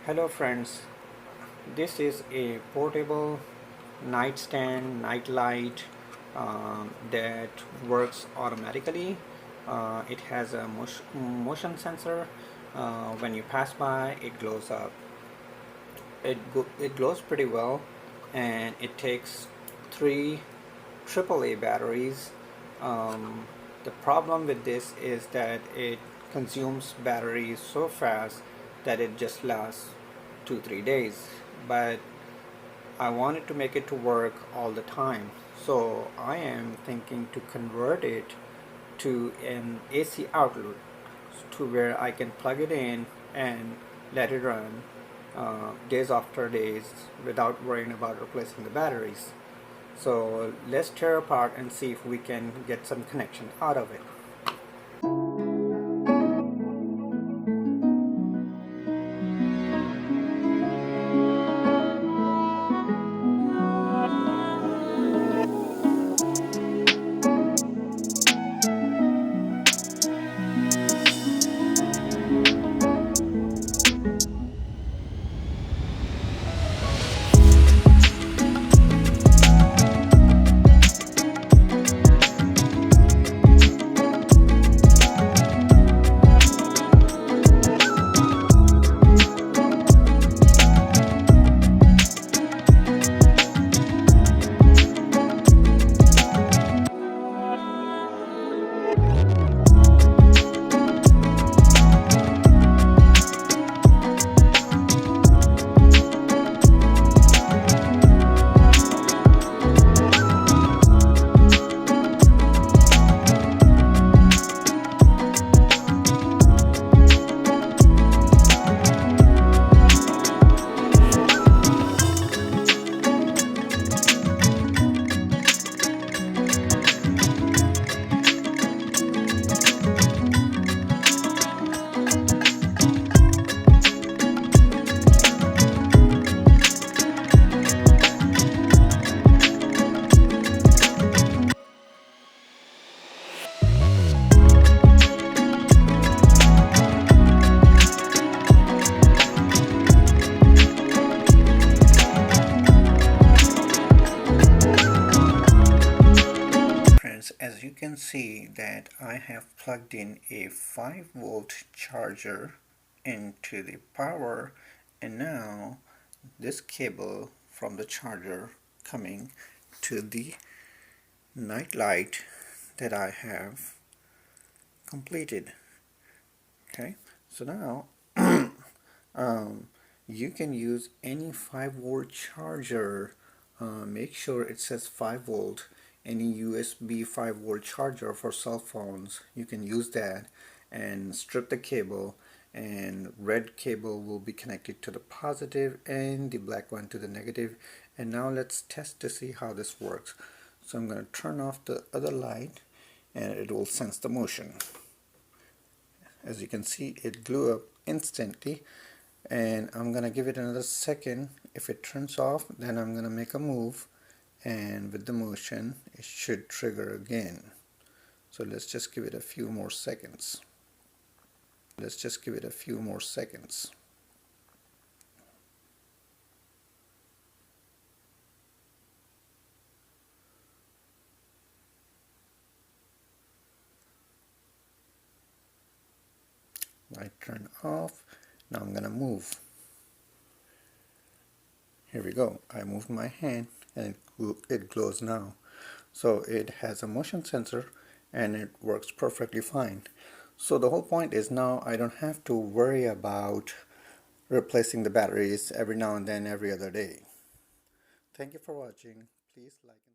Hello friends, this is a portable nightstand nightlight that works automatically. It has a motion sensor. When you pass by, it glows up. It glows pretty well, and it takes three AAA batteries. Um, the problem with this is that it consumes batteries so fast that it just lasts 2-3 days. But I wanted to make it to work all the time, so I am thinking to convert it to an AC outlet to where I can plug it in and let it run days after days without worrying about replacing the batteries. So let's tear apart and see if we can get some connection out of it. Friends, as you can see that I have plugged in a 5-volt charger into the power, and now this cable from the charger coming to the night light that I have completed. Okay, so now you can use any 5-volt charger. Make sure it says 5-volt. Any USB 5-volt charger for cell phones, you can use that and strip the cable, and red cable will be connected to the positive and the black one to the negative. And now let's test to see how this works. So I'm going to turn off the other light and it will sense the motion. As you can see, it blew up instantly, and I'm gonna give it another second. If it turns off, then I'm gonna make a move, and with the motion it should trigger again. So let's just give it a few more seconds. Light turned off. Now I'm gonna move. Here we go. I moved my hand and it glows now. So it has a motion sensor and it works perfectly fine. So the whole point is now I don't have to worry about replacing the batteries every now and then, every other day. Thank you for watching. Please like and